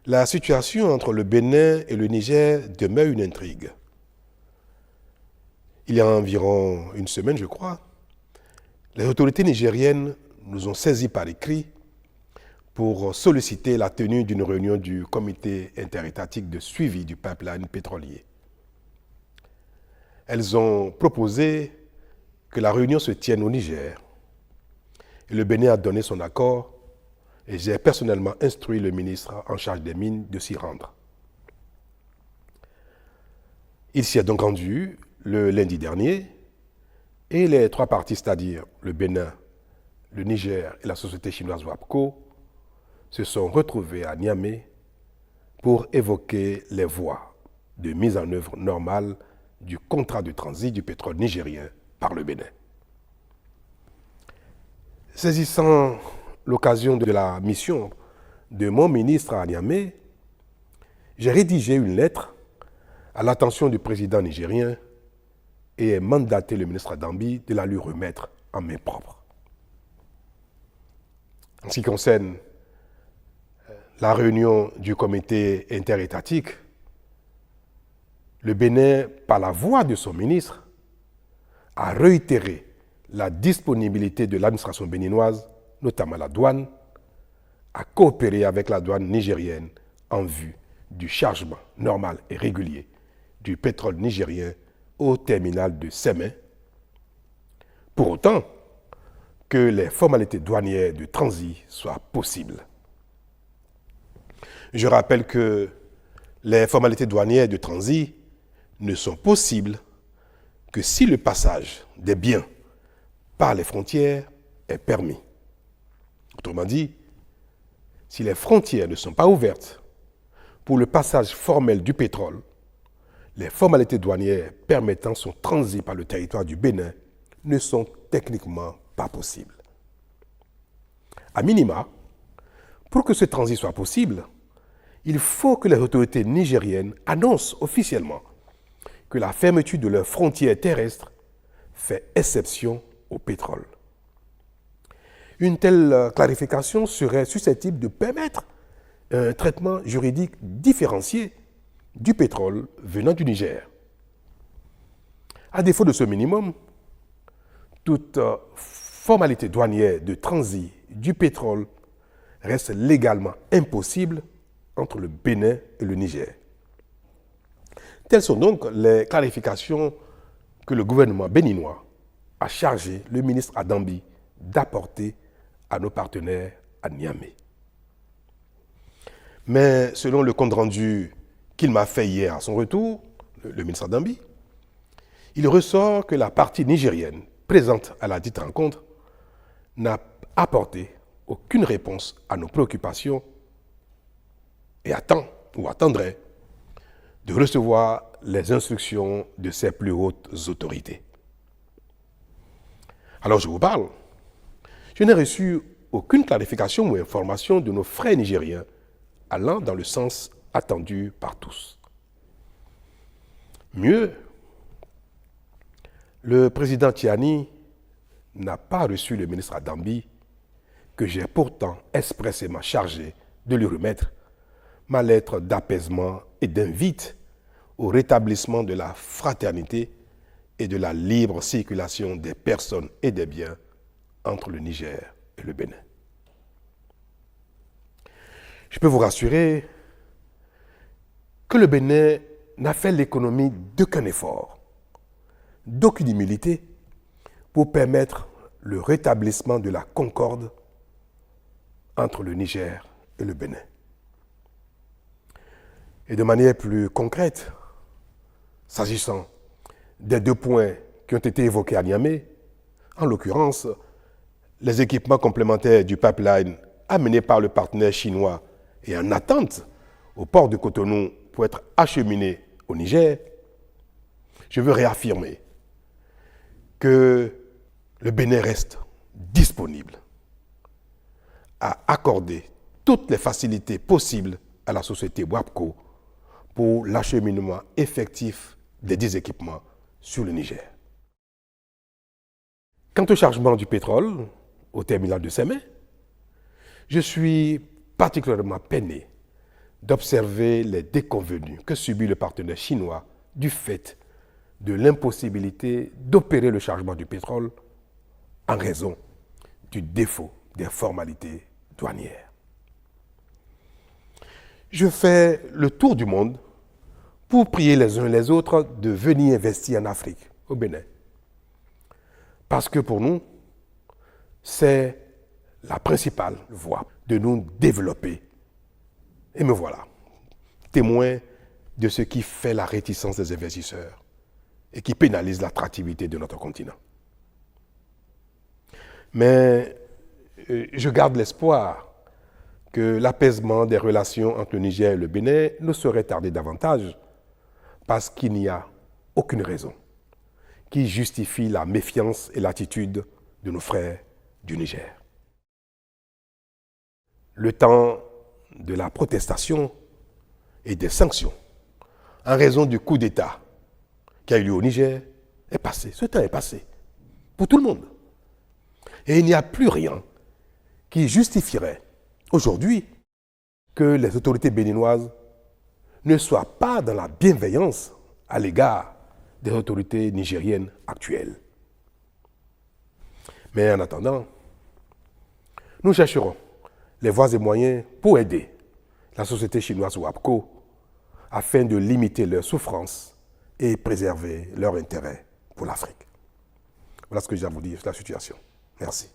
La situation entre le Bénin et le Niger demeure une intrigue. Il y a environ une semaine, je crois, les autorités nigériennes nous ont saisis par écrit pour solliciter la tenue d'une réunion du comité interétatique de suivi du pipeline pétrolier. Elles ont proposé que la réunion se tienne au Niger. Et le Bénin a donné son accord et j'ai personnellement instruit le ministre en charge des mines de s'y rendre. Il s'y est donc rendu le lundi dernier et les trois parties, c'est-à-dire le Bénin, le Niger et la société chinoise WAPCO, se sont retrouvés à Niamey pour évoquer les voies de mise en œuvre normale du contrat de transit du pétrole nigérien par le Bénin. Saisissant l'occasion de la mission de mon ministre à Niamey, j'ai rédigé une lettre à l'attention du président nigérien et ai mandaté le ministre Adambi de la lui remettre en main propre. En ce qui concerne la réunion du comité interétatique, le Bénin, par la voix de son ministre, a réitéré la disponibilité de l'administration béninoise, notamment la douane, à coopérer avec la douane nigérienne en vue du chargement normal et régulier du pétrole nigérien au terminal de Sémé, pour autant que les formalités douanières de transit soient possibles. Je rappelle que les formalités douanières de transit ne sont possibles que si le passage des biens par les frontières est permis. Autrement dit, si les frontières ne sont pas ouvertes pour le passage formel du pétrole, les formalités douanières permettant son transit par le territoire du Bénin ne sont techniquement pas possibles. A minima, pour que ce transit soit possible, il faut que les autorités nigériennes annoncent officiellement que la fermeture de leurs frontières terrestres fait exception au pétrole. Une telle clarification serait susceptible de permettre un traitement juridique différencié du pétrole venant du Niger. À défaut de ce minimum, toute formalité douanière de transit du pétrole reste légalement impossible entre le Bénin et le Niger. Telles sont donc les clarifications que le gouvernement béninois a chargé le ministre Adambi d'apporter à nos partenaires à Niamey. Mais selon le compte rendu qu'il m'a fait hier à son retour, le ministre Adambi, il ressort que la partie nigérienne présente à la dite rencontre n'a apporté aucune réponse à nos préoccupations et attend ou attendrait de recevoir les instructions de ses plus hautes autorités. Alors je vous parle, je n'ai reçu aucune clarification ou information de nos frères nigériens allant dans le sens attendu par tous. Mieux, le président Tiani n'a pas reçu le ministre Adambi, que j'ai pourtant expressément chargé de lui remettre ma lettre d'apaisement et d'invite au rétablissement de la fraternité et de la libre circulation des personnes et des biens entre le Niger et le Bénin. Je peux vous rassurer que le Bénin n'a fait l'économie d'aucun effort, d'aucune humilité pour permettre le rétablissement de la concorde entre le Niger et le Bénin. Et de manière plus concrète, s'agissant des deux points qui ont été évoqués à Niamey, en l'occurrence, les équipements complémentaires du pipeline amenés par le partenaire chinois et en attente au port de Cotonou pour être acheminés au Niger, je veux réaffirmer que le Bénin reste disponible à accorder toutes les facilités possibles à la société WAPCO pour l'acheminement effectif des 10 équipements sur le Niger. Quant au chargement du pétrole au terminal de Sémé, je suis particulièrement peiné d'observer les déconvenues que subit le partenaire chinois du fait de l'impossibilité d'opérer le chargement du pétrole en raison du défaut des formalités douanières. Je fais le tour du monde pour prier les uns les autres de venir investir en Afrique, au Bénin. Parce que pour nous, c'est la principale voie de nous développer. Et me voilà, témoin de ce qui fait la réticence des investisseurs et qui pénalise l'attractivité de notre continent. Mais je garde l'espoir que l'apaisement des relations entre le Niger et le Bénin ne saurait tarder davantage parce qu'il n'y a aucune raison qui justifie la méfiance et l'attitude de nos frères du Niger. Le temps de la protestation et des sanctions en raison du coup d'État qui a eu lieu au Niger est passé. Ce temps est passé pour tout le monde. Et il n'y a plus rien qui justifierait aujourd'hui que les autorités béninoises ne soient pas dans la bienveillance à l'égard des autorités nigériennes actuelles. Mais en attendant, nous chercherons les voies et moyens pour aider la société chinoise WAPCO afin de limiter leurs souffrances et préserver leur intérêt pour l'Afrique. Voilà ce que j'ai à vous dire sur la situation. Merci.